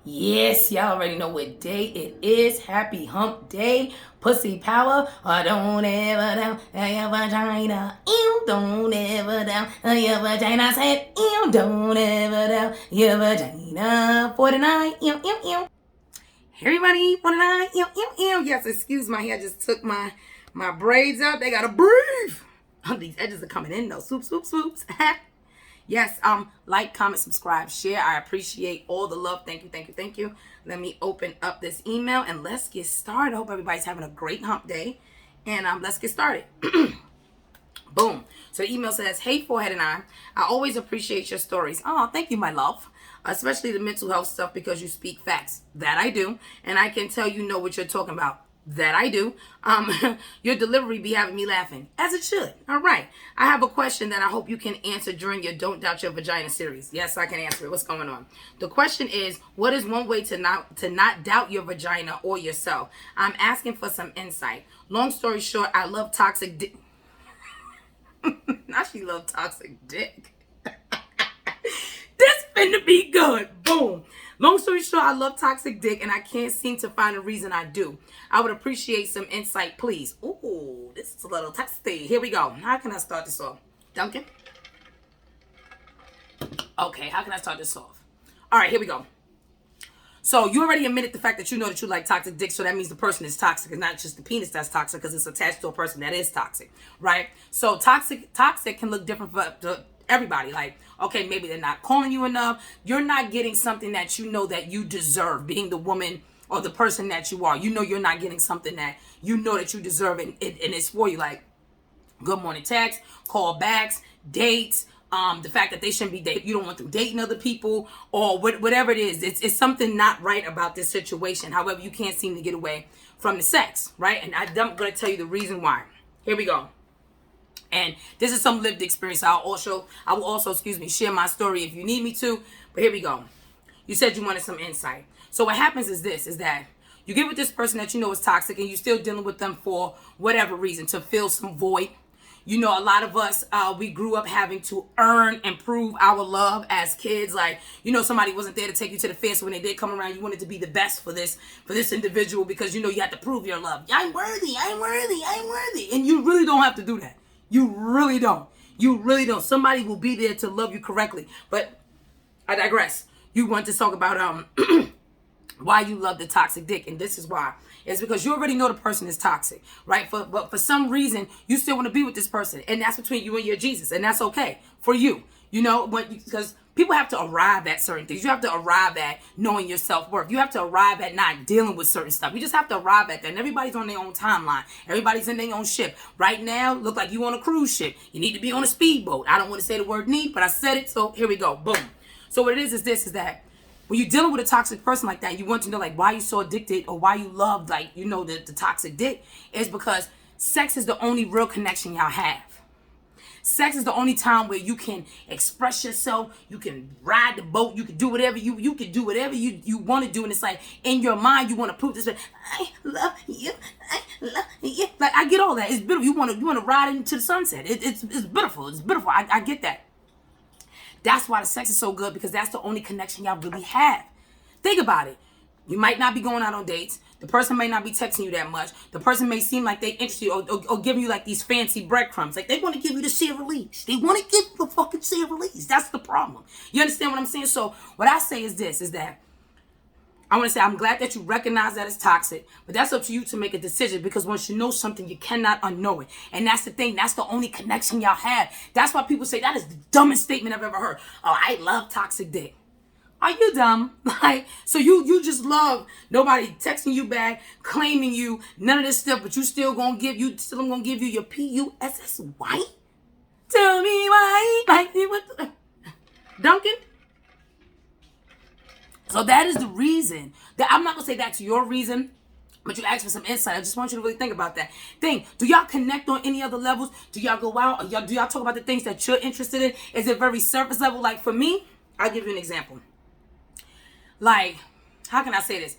Yes, y'all already know what day it is. Happy hump day. Pussy power. Don't ever down your vagina. Ew, don't ever down your vagina. I said, ew, don't ever down your vagina. 49. Ew, ew, ew. Hey, everybody. 49. Ew, ew, ew. Yes, excuse my hair. I just took my braids out. They gotta breathe. These edges are coming in though. Swoop, swoop, swoops. Yes, like, comment, subscribe, share. I appreciate all the love. Thank you, thank you, thank you. Let me open up this email and let's get started. I hope everybody's having a great hump day. And let's get started. Boom. So the email says, hey, Forehead and I always appreciate your stories. Oh, thank you, my love. Especially the mental health stuff because you speak facts. That I do. And I can tell you know what you're talking about. That I do. Your delivery be having me laughing, as it should. All right. I have a question that I hope you can answer during your Don't Doubt Your Vagina series. Yes, I can answer it. What's going on? The question is, what is one way to not doubt your vagina or yourself? I'm asking for some insight. Long story short, I love toxic dick. Now she love toxic dick. This finna be good. Boom. Long story short, I love toxic dick and I can't seem to find a reason I do. I would appreciate some insight, please. Ooh, this is a little testy. Here we go. How can I start this off? Duncan? Okay, how can I start this off? All right, here we go. So you already admitted the fact that you know that you like toxic dick, so that means the person is toxic. It's not just the penis that's toxic because it's attached to a person that is toxic, right? So toxic can look different for everybody. Like, okay, maybe they're not calling you enough. You're not getting something that you know that you deserve, being the woman or the person that you are. You know you're not getting something that you know that you deserve, and it's for you. Like, good morning text, call backs, dates, the fact that they shouldn't be you don't want them dating other people or whatever it is. It's something not right about this situation. However, you can't seem to get away from the sex, right? And I'm going to tell you the reason why. Here we go. And this is some lived experience. I will also, share my story if you need me to. But here we go. You said you wanted some insight. So what happens is that you get with this person that you know is toxic and you're still dealing with them for whatever reason, to fill some void. You know, a lot of us, we grew up having to earn and prove our love as kids. Like, you know, somebody wasn't there to take you to the fair, so when they did come around, you wanted to be the best for this individual because, you know, you had to prove your love. I'm worthy. And you really don't have to do that. You really don't. Somebody will be there to love you correctly. But I digress. You want to talk about why you love the toxic dick, and this is why. It's because you already know the person is toxic, right? But for some reason, you still want to be with this person, and that's between you and your Jesus, and that's okay for you. You know, because people have to arrive at certain things. You have to arrive at knowing your self-worth. You have to arrive at not dealing with certain stuff. You just have to arrive at that. And everybody's on their own timeline. Everybody's in their own ship. Right now, look like you on a cruise ship. You need to be on a speedboat. I don't want to say the word need, but I said it, so here we go. Boom. So what it is that when you're dealing with a toxic person like that, you want to know, like, why you so addicted or why you love, like, you know, the toxic dick is because sex is the only real connection y'all have. Sex is the only time where you can express yourself, you can ride the boat, you can do whatever you can do whatever you want to do, and it's like in your mind you want to prove this. I love you. Like, I get all that. It's beautiful. You want to ride into the sunset. It's beautiful. It's beautiful. I get that. That's why the sex is so good, because that's the only connection y'all really have. Think about it. You might not be going out on dates. The person may not be texting you that much. The person may seem like they interest you or giving you like these fancy breadcrumbs. Like, they want to give you the share release. They want to give you the fucking share release. That's the problem. You understand what I'm saying? So what I say is this, is that I want to say I'm glad that you recognize that it's toxic, but that's up to you to make a decision, because once you know something, you cannot unknow it. And that's the thing. That's the only connection y'all have. That's why people say that is the dumbest statement I've ever heard. Oh, I love toxic dick. Are you dumb? Like, so you just love nobody texting you back, claiming you, none of this stuff, but you still gonna give you your PUSS. Tell me why. Like, what Duncan? So that is the reason. That I'm not gonna say that's your reason, but you asked for some insight. I just want you to really think about that thing. Do y'all connect on any other levels? Do y'all go out? Or do y'all talk about the things that you're interested in? Is it very surface level? Like, for me, I'll give you an example. Like, how can I say this?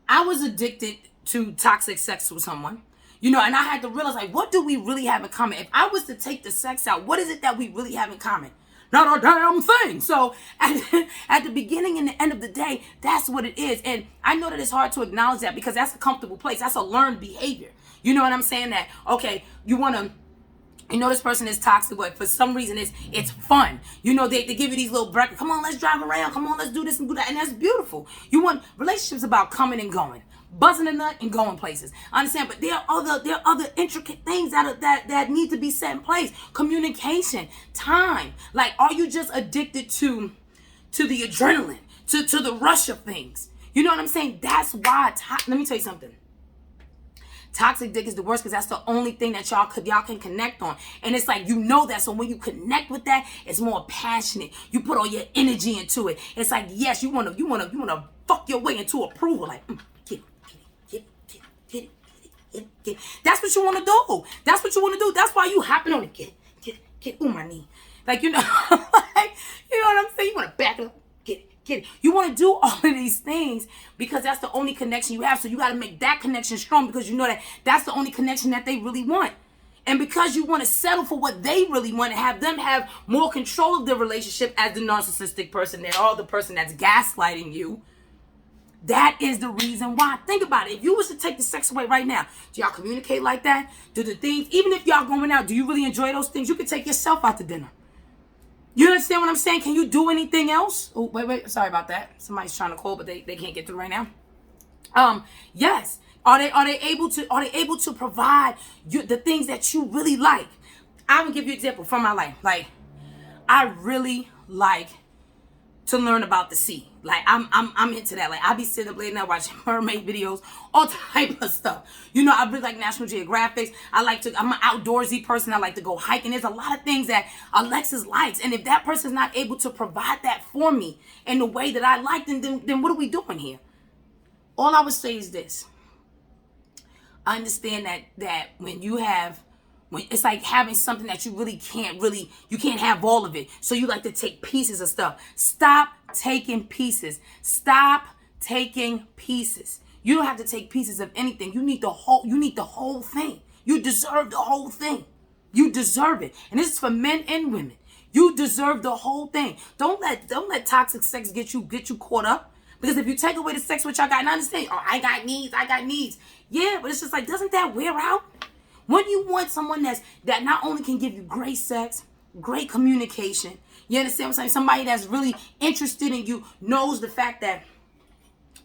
I was addicted to toxic sex with someone, you know, and I had to realize, like, what do we really have in common? If I was to take the sex out, what is it that we really have in common? Not a damn thing. So at the beginning and the end of the day, that's what it is. And I know that it's hard to acknowledge that because that's a comfortable place. That's a learned behavior. You know what I'm saying? That, okay, you want to, you know, this person is toxic, but for some reason it's fun. You know, they give you these little breakfast. Come on, let's drive around. Come on, let's do this and do that. And that's beautiful. You want relationships about coming and going, buzzing a nut and going places. I understand, but there are other intricate things that need to be set in place. Communication, time. Like, are you just addicted to the adrenaline, to the rush of things? You know what I'm saying? That's why. Let me tell you something. Toxic dick is the worst because that's the only thing that y'all can connect on. And it's like, you know that. So when you connect with that, it's more passionate. You put all your energy into it. It's like, yes, you wanna fuck your way into approval. Like, get it. That's what you wanna do. That's what you wanna do. That's why you hopping on it. Get it. Ooh, my knee. Like, you know, like, you know what I'm saying? You wanna back it up. Get it. You want to do all of these things because that's the only connection you have. So you got to make that connection strong because you know that that's the only connection that they really want. And because you want to settle for what they really want and have them have more control of the relationship as the narcissistic person or the person that's gaslighting you, that is the reason why. Think about it. If you was to take the sex away right now, do y'all communicate like that? Do the things, even if y'all going out, do you really enjoy those things? You could take yourself out to dinner. You understand what I'm saying? Can you do anything else? Oh, wait. Sorry about that. Somebody's trying to call, but they can't get through right now. Yes. Are they able to provide you the things that you really like? I will give you an example from my life. Like, I really like to learn about the sea. Like, I'm into that. Like, I be sitting up late night watching mermaid videos, all type of stuff. You know, I really like National Geographic. I'm an outdoorsy person. I like to go hiking. There's a lot of things that Alexis likes. And if that person's not able to provide that for me in the way that I like, then what are we doing here? All I would say is this. I understand that when it's like having something that you can't have all of it. So you like to take pieces of stuff. Stop taking pieces. Stop taking pieces. You don't have to take pieces of anything. You need the whole thing. You deserve the whole thing. You deserve it. And this is for men and women. You deserve the whole thing. Don't let toxic sex get you caught up. Because if you take away the sex which y'all got, and I understand, I got needs. Yeah, but it's just like, doesn't that wear out? When you want someone that not only can give you great sex, great communication, you understand what I'm saying? Somebody that's really interested in you, knows the fact that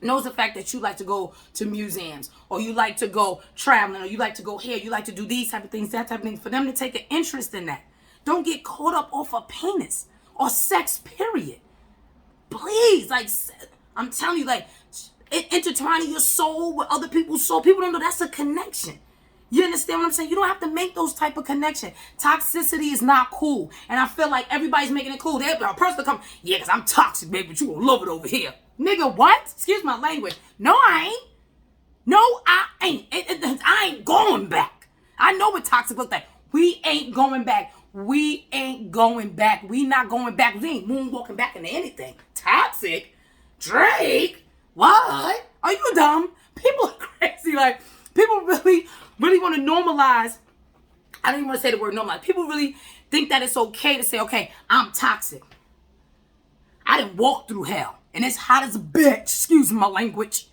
you like to go to museums, or you like to go traveling, or you like to go here, you like to do these type of things, that type of thing, for them to take an interest in that. Don't get caught up off of penis or sex, period. Please, like, I'm telling you, like, intertwining your soul with other people's soul. People don't know that's a connection. You understand what I'm saying? You don't have to make those type of connections. Toxicity is not cool. And I feel like everybody's making it cool. A person come, yeah, because I'm toxic, baby, but you gonna love it over here. Nigga, what? Excuse my language. No, I ain't. No, I ain't. I ain't going back. I know what toxic looks like. We ain't going back. We ain't going back. We not going back. We ain't moonwalking back into anything. Toxic? Drake? What? Are you dumb? People are crazy. Like, people really want to normalize. I don't even want to say the word normalize. People really think that it's okay to say, okay, I'm toxic. I didn't walk through hell. And it's hot as a bitch. Excuse my language.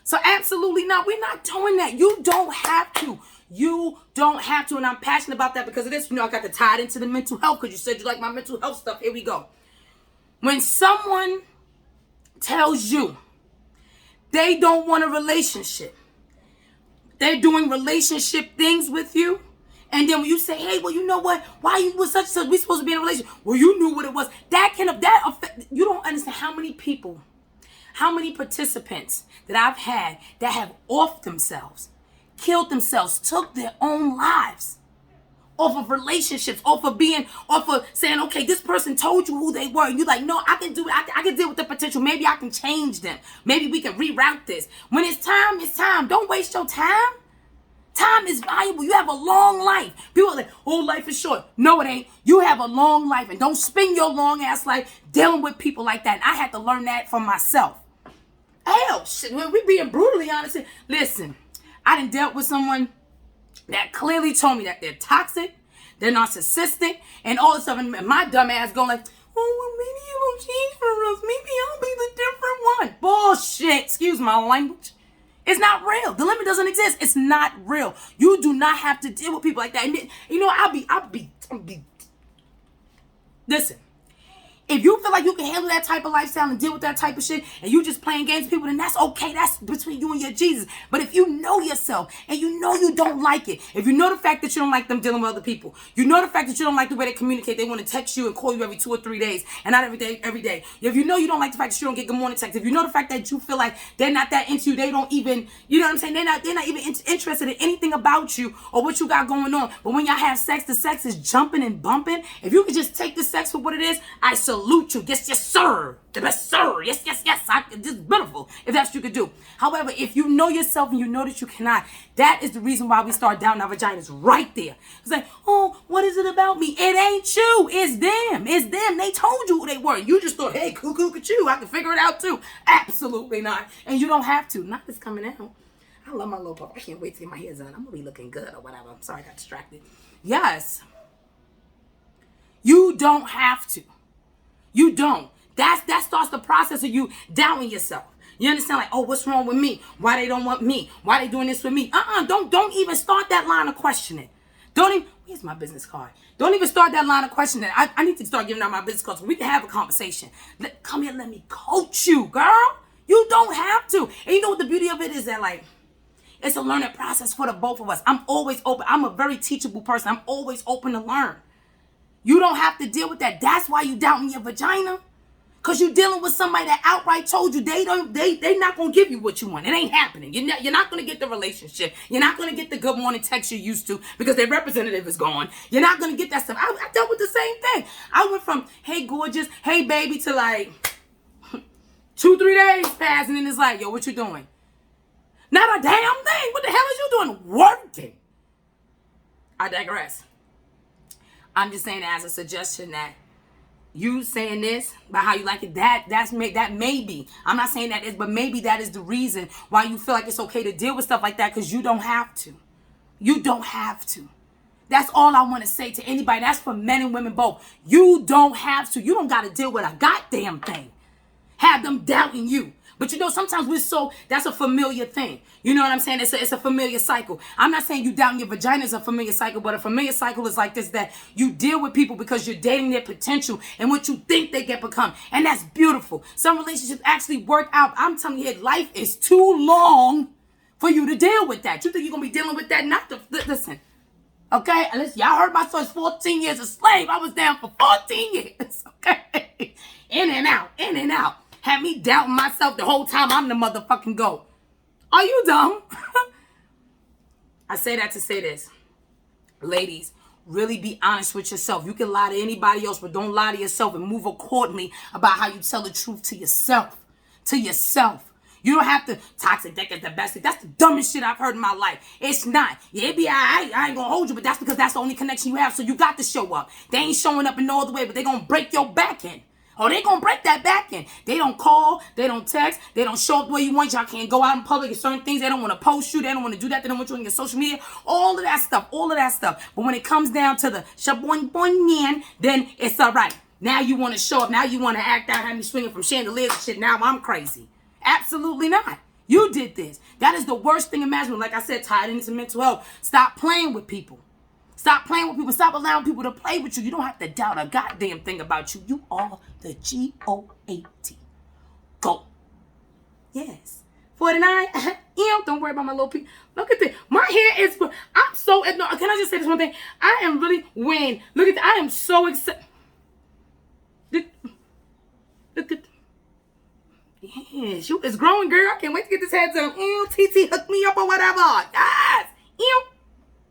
So absolutely not. We're not doing that. You don't have to. You don't have to. And I'm passionate about that because of this. You know, I got to tie it into the mental health because you said you like my mental health stuff. Here we go. When someone tells you they don't want a relationship, they're doing relationship things with you, and then when you say, hey, well, you know what? Why you was such we supposed to be in a relationship? Well, you knew what it was. That affect, you don't understand how many people, how many participants that I've had that have offed themselves, killed themselves, took their own lives off of relationships, off of saying, okay, this person told you who they were. And you're like, no, I can do it. I can deal with the potential. Maybe I can change them. Maybe we can reroute this. When it's time, it's time. Don't waste your time. Time is valuable. You have a long life. People are like, oh, life is short. No, it ain't. You have a long life, and don't spend your long ass life dealing with people like that. And I had to learn that for myself. Hell, shit, when we being brutally honest, listen, I done dealt with someone that clearly told me that they're toxic, they're narcissistic, and all this stuff. And my dumb ass going like, oh, well, maybe it will change for us. Maybe I'll be the different one. Bullshit. Excuse my language. It's not real. The limit doesn't exist. It's not real. You do not have to deal with people like that. And then, you know, I'll be. Listen. If you feel like you can handle that type of lifestyle and deal with that type of shit and you just playing games with people, then that's okay. That's between you and your Jesus. But if you know yourself and you know you don't like it, if you know the fact that you don't like them dealing with other people, you know the fact that you don't like the way they communicate, they want to text you and call you every 2 or 3 days and not every day. If you know you don't like the fact that you don't get good morning texts, if you know the fact that you feel like they're not that into you, they don't even, you know what I'm saying? They're not even interested in anything about you or what you got going on. But when y'all have sex, the sex is jumping and bumping. If you could just take the sex for what it is, I salute you. Yes, yes, sir. The best, sir. Yes, yes, yes. This is beautiful if that's what you could do. However, if you know yourself and you know that you cannot, that is the reason why we start down our vaginas right there. It's like, oh, what is it about me? It ain't you. It's them. It's them. They told you who they were. You just thought, hey, cuckoo, you. I can figure it out too. Absolutely not. And you don't have to. Not this coming out. I love my little pup. I can't wait to get my hair done. I'm going to be looking good or whatever. I'm sorry I got distracted. Yes. You don't have to. You don't. That starts the process of you doubting yourself. You understand? Like, oh, what's wrong with me? Why they don't want me? Why they doing this with me? Don't even start that line of questioning. Don't even, where's my business card? Don't even start that line of questioning. I need to start giving out my business cards so we can have a conversation. Come here, let me coach you, girl. You don't have to. And you know what the beauty of it is that, like, it's a learning process for the both of us. I'm always open. I'm a very teachable person. I'm always open to learn. You don't have to deal with that. That's why you doubting your vagina. Because you're dealing with somebody that outright told you they not going to give you what you want. It ain't happening. You're not going to get the relationship. You're not going to get the good morning text you're used to because their representative is gone. You're not going to get that stuff. I dealt with the same thing. I went from, hey, gorgeous, hey, baby, to like 2-3 days passed. And then it's like, yo, what you doing? Not a damn thing. What the hell is you doing? Working. I digress. I'm just saying as a suggestion that you saying this about how you like it, that may be. I'm not saying that is, but maybe that is the reason why you feel like it's okay to deal with stuff like that, because you don't have to. You don't have to. That's all I want to say to anybody. That's for men and women both. You don't have to. You don't got to deal with a goddamn thing. Have them doubting you. But you know, sometimes that's a familiar thing. You know what I'm saying? It's a familiar cycle. I'm not saying you doubting your vagina is a familiar cycle, but a familiar cycle is like this, that you deal with people because you're dating their potential and what you think they can become. And that's beautiful. Some relationships actually work out. I'm telling you, life is too long for you to deal with that. You think you're going to be dealing with that? Listen. Okay? Listen, y'all heard my son's 14 years a slave. I was down for 14 years. Okay? In and out. Had me doubting myself the whole time I'm the motherfucking GOAT. Are you dumb? I say that to say this. Ladies, really be honest with yourself. You can lie to anybody else, but don't lie to yourself and move accordingly about how you tell the truth to yourself. To yourself. You don't have to toxic dick is the best. That's the dumbest shit I've heard in my life. It's not. Yeah, it be I ain't gonna hold you, but that's because that's the only connection you have. So you got to show up. They ain't showing up in no other way, but they gonna break your back end. Oh, they gonna break that back end. They don't call, they don't text, they don't show up the way you want. Y'all can't go out in public and certain things. They don't want to post you. They don't want to do that. They don't want you on your social media. All of that stuff. But when it comes down to the shaboing boing man, then it's all right. Now you want to show up. Now you want to act out, have me swinging from chandeliers and shit. Now I'm crazy. Absolutely not. You did this. That is the worst thing imaginable. Like I said, tied into mental health. Stop playing with people. Stop playing with people. Stop allowing people to play with you. You don't have to doubt a goddamn thing about you. You are the GOAT. Go. Yes. 49. Don't worry about my little piece. Look at this. My hair is... I'm so... Can I just say this one thing? I am really... Look at that. I am so excited. Look at... Yes. It's growing, girl. I can't wait to get this head done. TT, hook me up or whatever.